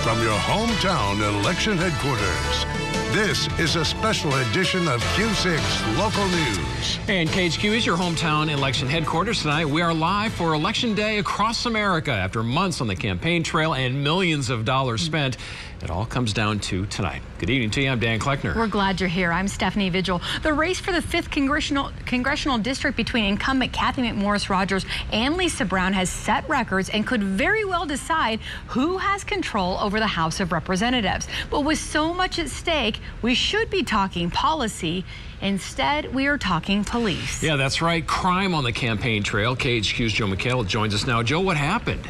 from your hometown election headquarters. This is a special edition of Q6 Local News. And KHQ is your hometown election headquarters tonight. We are live for Election Day across America. After months on the campaign trail and millions of dollars spent, it all comes down to tonight. Good evening to you. I'm Dan Kleckner. We're glad you're here. I'm Stephanie Vigil. The race for the 5th congressional district between incumbent Cathy McMorris Rodgers and Lisa Brown has set records and could very well decide who has control over the House of Representatives. But with so much at stake, we should be talking policy. Instead, we are talking police. Yeah, that's right. Crime on the campaign trail. KHQ's Joe McHale joins us now. Joe, what happened?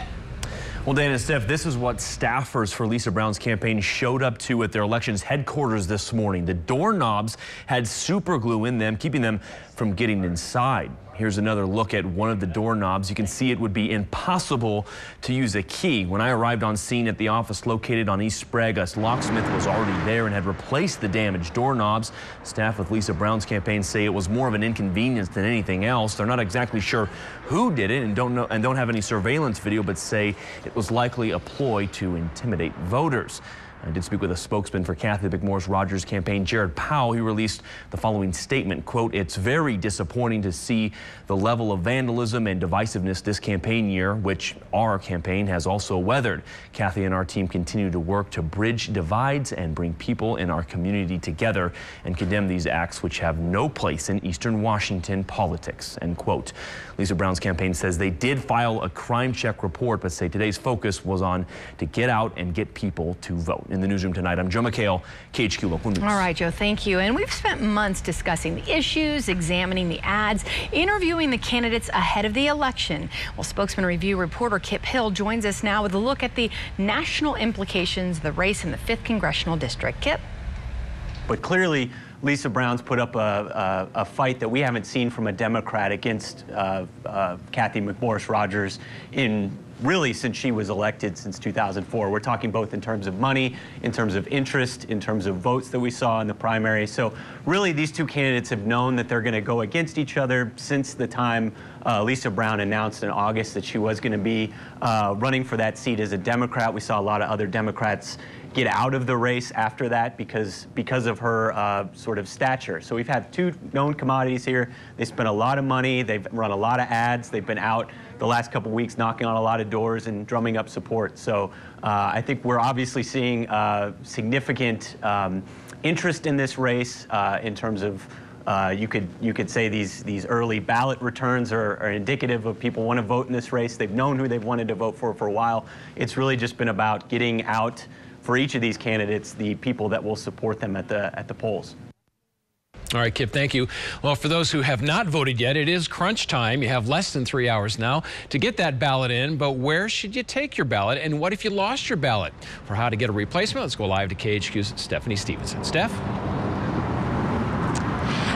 Well, Dan and Steph, this is what staffers for Lisa Brown's campaign showed up to at their elections headquarters this morning. The doorknobs had super glue in them, keeping them from getting inside. Here's another look at one of the doorknobs. You can see it would be impossible to use a key. When I arrived on scene at the office located on East Sprague, a locksmith was already there and had replaced the damaged doorknobs. Staff with Lisa Brown's campaign say it was more of an inconvenience than anything else. They're not exactly sure who did it and don't have any surveillance video, but say it was likely a ploy to intimidate voters. I did speak with a spokesman for Cathy McMorris Rodgers' campaign, Jared Powell. He released the following statement, quote, "It's very disappointing to see the level of vandalism and divisiveness this campaign year, which our campaign has also weathered. Cathy and our team continue to work to bridge divides and bring people in our community together and condemn these acts which have no place in Eastern Washington politics," end quote. Lisa Brown's campaign says they did file a crime check report, but say today's focus was on to get out and get people to vote. In the newsroom tonight, I'm Joe McHale, KHQ Local News. All right, Joe, thank you. And we've spent months discussing the issues, examining the ads, interviewing the candidates ahead of the election. Well, Spokesman-Review reporter Kip Hill joins us now with a look at the national implications of the race in the 5th congressional district. Kip? But clearly, Lisa Brown's put up a fight that we haven't seen from a Democrat against Cathy McMorris Rodgers in really since she was elected since 2004. We're talking both in terms of money, in terms of interest, in terms of votes that we saw in the primary. So really these two candidates have known that they're going to go against each other since the time Lisa Brown announced in August that she was going to be running for that seat as a Democrat. We saw a lot of other Democrats get out of the race after that because of her sort of stature. So we've had two known commodities here. They spent a lot of money. They've run a lot of ads. They've been out the last couple of weeks knocking on a lot of doors and drumming up support. So I think we're obviously seeing significant interest in this race in terms of you could say these early ballot returns are indicative of people want to vote in this race. They've known who they've wanted to vote for a while. It's really just been about getting out for each of these candidates the people that will support them at the polls. All right, Kip, thank you. Well, for those who have not voted yet, it is crunch time. You have less than 3 hours now to get that ballot in, but where should you take your ballot, and what if you lost your ballot? For how to get a replacement, let's go live to KHQ's Stephanie Stevenson. Steph?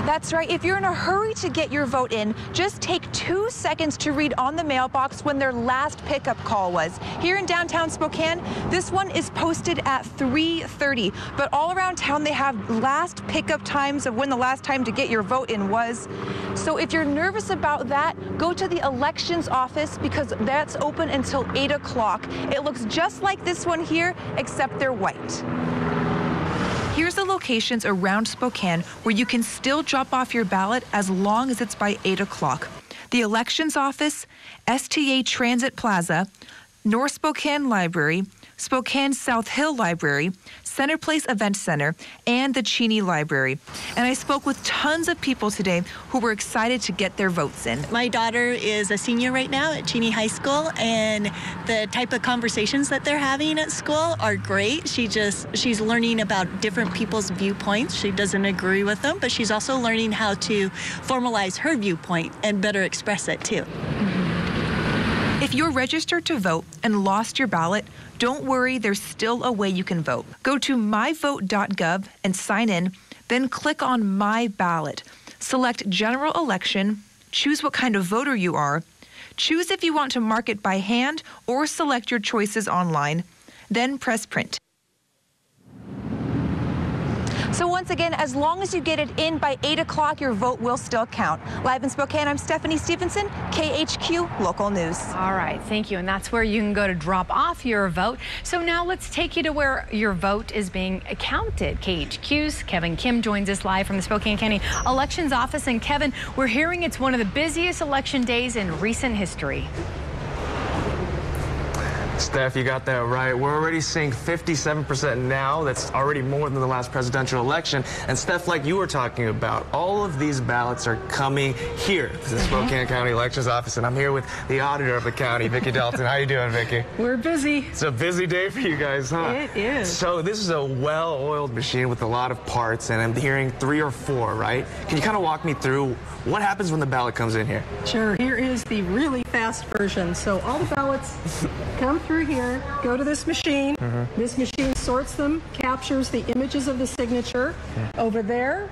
That's right. If you're in a hurry to get your vote in, just take 2 seconds to read on the mailbox when their last pickup call was. Here in downtown Spokane, this one is posted at 3:30, but all around town they have last pickup times of when the last time to get your vote in was. So if you're nervous about that, go to the elections office because that's open until 8 o'clock. It looks just like this one here, except they're white. Here's the locations around Spokane where you can still drop off your ballot as long as it's by 8 o'clock. The Elections Office, STA Transit Plaza, North Spokane Library, Spokane South Hill Library, Center Place Event Center, and the Cheney Library. And I spoke with tons of people today who were excited to get their votes in. My daughter is a senior right now at Cheney High School, and the type of conversations that they're having at school are great. She's learning about different people's viewpoints. She doesn't agree with them, but she's also learning how to formalize her viewpoint and better express it too. If you're registered to vote and lost your ballot, don't worry, there's still a way you can vote. Go to myvote.gov and sign in, then click on My Ballot. Select General Election, choose what kind of voter you are, choose if you want to mark it by hand or select your choices online, then press Print. So once again, as long as you get it in by 8 o'clock, your vote will still count. Live in Spokane, I'm Stephanie Stevenson, KHQ Local News. All right, thank you. And that's where you can go to drop off your vote. So now let's take you to where your vote is being counted. KHQ's Kevin Kim joins us live from the Spokane County Elections Office. And Kevin, we're hearing it's one of the busiest election days in recent history. Steph, you got that right. We're already seeing 57% now. That's already more than the last presidential election. And Steph, like you were talking about, all of these ballots are coming here to the Spokane County Elections Office. And I'm here with the auditor of the county, Vicki Dalton. How you doing, Vicki? We're busy. It's a busy day for you guys, huh? It is. So this is a well-oiled machine with a lot of parts, and I'm hearing 3 or 4, right? Can you kind of walk me through what happens when the ballot comes in here? Sure. Here is the really fast version. So all the ballots come through here, go to this machine. This machine sorts them, captures the images of the signature. Over there,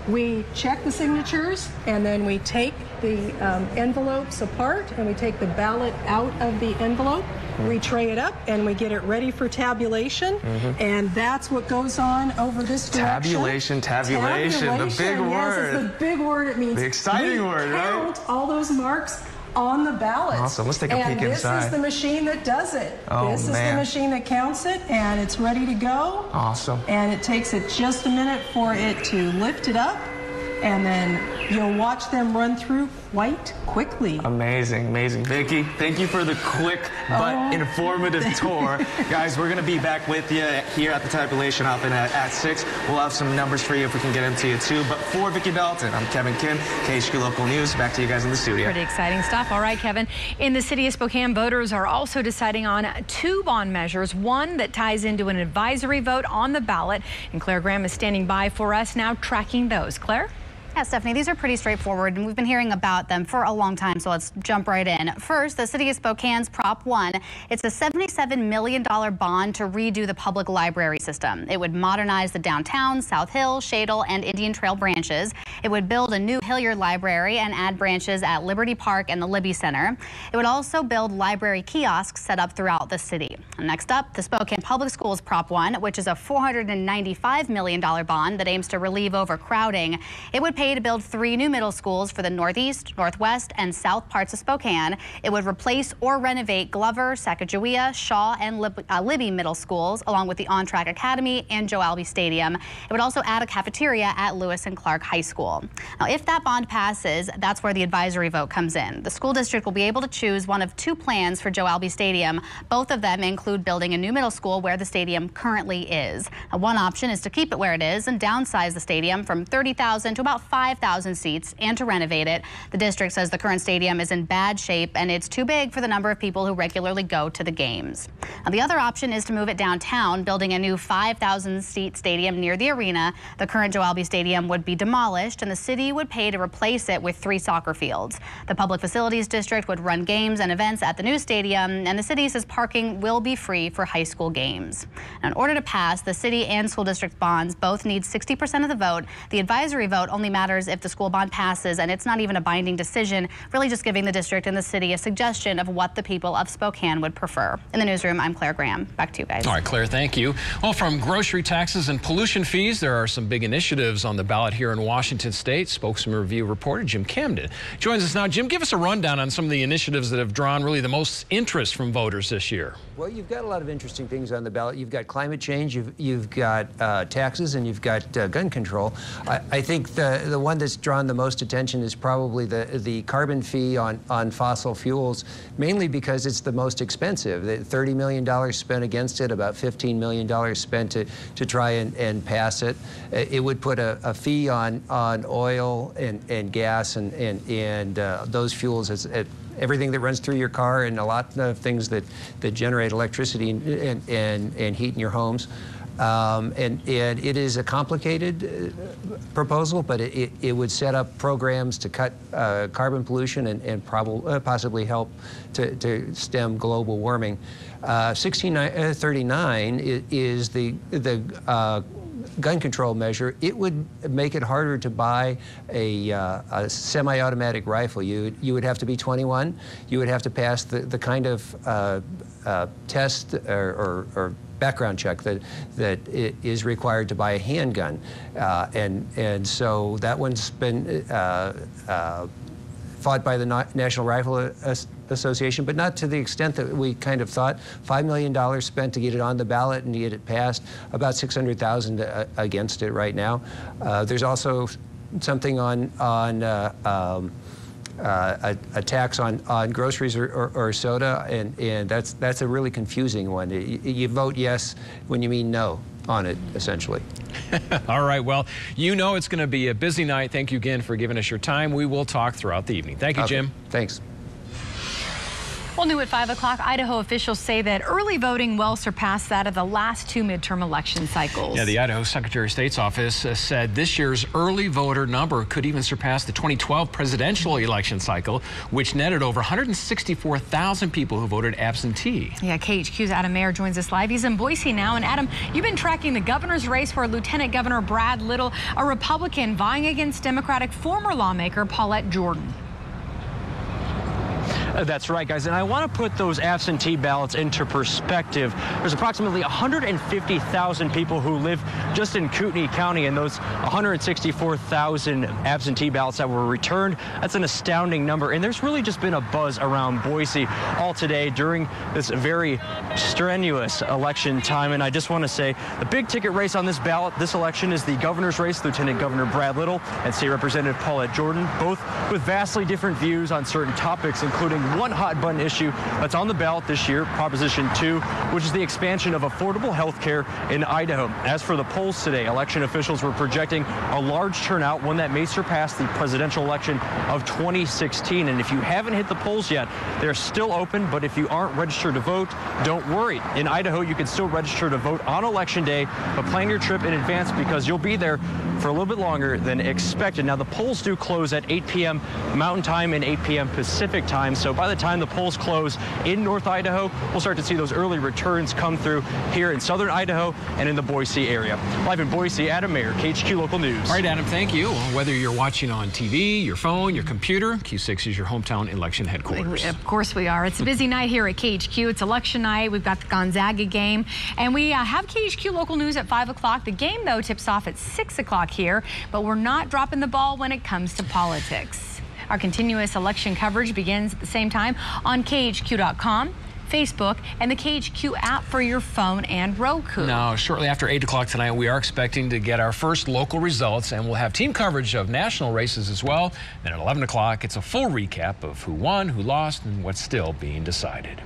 we check the signatures, and then we take the envelopes apart, and we take the ballot out of the envelope. We tray it up, and we get it ready for tabulation, and that's what goes on over this direction. Tabulation, the big word. Yes, it's the big word. It means the exciting word, right? Count all those marks on the ballot. Awesome. Let's take a peek inside. This is the machine that does it. Oh, this is the machine that counts it, and it's ready to go. Awesome. And it takes it just a minute for it to lift it up, and then you'll watch them run through quite quickly. Amazing, amazing. Vicki, thank you for the quick but informative tour. Guys, we're going to be back with you here at the tabulation office at 6. We'll have some numbers for you if we can get them to you too. But for Vicki Dalton, I'm Kevin Kim, KHQ Local News. Back to you guys in the studio. Pretty exciting stuff. All right, Kevin. In the city of Spokane, voters are also deciding on 2 bond measures, one that ties into an advisory vote on the ballot. And Claire Graham is standing by for us now, tracking those. Claire? Yeah, Stephanie, these are pretty straightforward, and we've been hearing about them for a long time, so let's jump right in. First, the City of Spokane's Prop 1. It's a $77 million bond to redo the public library system. It would modernize the downtown, South Hill, Shadle, and Indian Trail branches. It would build a new Hilliard Library and add branches at Liberty Park and the Libby Center. It would also build library kiosks set up throughout the city. Next up, the Spokane Public Schools Prop 1, which is a $495 million bond that aims to relieve overcrowding. It would pay to build 3 new middle schools for the northeast, northwest, and south parts of Spokane. It would replace or renovate Glover, Sacagawea, Shaw, and Libby middle schools, along with the On-Track Academy and Joe Albi Stadium. It would also add a cafeteria at Lewis and Clark High School. Now, if that bond passes, that's where the advisory vote comes in. The school district will be able to choose one of 2 plans for Joe Albi Stadium. Both of them include building a new middle school where the stadium currently is. Now, one option is to keep it where it is and downsize the stadium from 30,000 to about 5,000 seats and to renovate it. The district says the current stadium is in bad shape and it's too big for the number of people who regularly go to the games. Now, the other option is to move it downtown, building a new 5,000-seat stadium near the arena. The current Joe Albi Stadium would be demolished and the city would pay to replace it with 3 soccer fields. The Public Facilities District would run games and events at the new stadium, and the city says parking will be free for high school games. Now, in order to pass, the city and school district bonds both need 60% of the vote. The advisory vote only matters if the school bond passes, and it's not even a binding decision, really just giving the district and the city a suggestion of what the people of Spokane would prefer. In the newsroom, I'm Claire Graham. Back to you guys. All right, Claire, thank you. Well, from grocery taxes and pollution fees, there are some big initiatives on the ballot here in Washington State. Spokesman-Review reporter Jim Camden joins us now. Jim, give us a rundown on some of the initiatives that have drawn really the most interest from voters this year. Well, you've got a lot of interesting things on the ballot. You've got climate change, you've got taxes, and you've got gun control. I think the one that's drawn the most attention is probably the carbon fee on fossil fuels, mainly because it's the most expensive. $30 million spent against it, about $15 million spent to try and pass it. It would put a fee on oil and gas and those fuels as everything that runs through your car and a lot of things that generate electricity and heat in your homes. And it is a complicated proposal, but it would set up programs to cut carbon pollution and possibly help to stem global warming. 1639 is the gun control measure, it would make it harder to buy a semi-automatic rifle. You would have to be 21. You would have to pass the kind of test or background check that is required to buy a handgun, and so that one's been fought by the National Rifle Association, but not to the extent that we kind of thought. $5 million spent to get it on the ballot and to get it passed. About $600,000 against it right now. There's also something on a tax on groceries or soda, and that's a really confusing one. You vote yes when you mean no on it, essentially. All right, well, you know it's going to be a busy night. Thank you again for giving us your time. We will talk throughout the evening. Thank you, Jim. Thanks. Well, new at 5 o'clock, Idaho officials say that early voting well surpassed that of the last 2 midterm election cycles. Yeah, the Idaho Secretary of State's office said this year's early voter number could even surpass the 2012 presidential election cycle, which netted over 164,000 people who voted absentee. Yeah, KHQ's Adam Mayer joins us live. He's in Boise now. And Adam, you've been tracking the governor's race for Lieutenant Governor Brad Little, a Republican vying against Democratic former lawmaker Paulette Jordan. That's right, guys. And I want to put those absentee ballots into perspective. There's approximately 150,000 people who live just in Kootenai County, and those 164,000 absentee ballots that were returned, that's an astounding number. And there's really just been a buzz around Boise all today during this very strenuous election time. And I just want to say the big ticket race on this ballot, this election, is the governor's race, Lieutenant Governor Brad Little and State Representative Paulette Jordan, both with vastly different views on certain topics, including one hot button issue that's on the ballot this year, Proposition 2, which is the expansion of affordable health care in Idaho. As for the polls today, election officials were projecting a large turnout, one that may surpass the presidential election of 2016. And if you haven't hit the polls yet, they're still open, but if you aren't registered to vote, don't worry. In Idaho, you can still register to vote on Election Day, but plan your trip in advance because you'll be there for a little bit longer than expected. Now, the polls do close at 8 p.m. Mountain Time and 8 p.m. Pacific Time, so by the time the polls close in North Idaho, we'll start to see those early returns come through here in southern Idaho and in the Boise area. Live in Boise, Adam Mayer, KHQ Local News. All right, Adam, thank you. Whether you're watching on TV, your phone, your computer, Q6 is your hometown election headquarters. Of course we are. It's a busy night here at KHQ. It's election night. We've got the Gonzaga game, and we have KHQ Local News at 5 o'clock. The game, though, tips off at 6 o'clock here, but we're not dropping the ball when it comes to politics. Our continuous election coverage begins at the same time on KHQ.com, Facebook, and the KHQ app for your phone and Roku. Now, shortly after 8 o'clock tonight, we are expecting to get our first local results, and we'll have team coverage of national races as well. Then at 11 o'clock, it's a full recap of who won, who lost, and what's still being decided.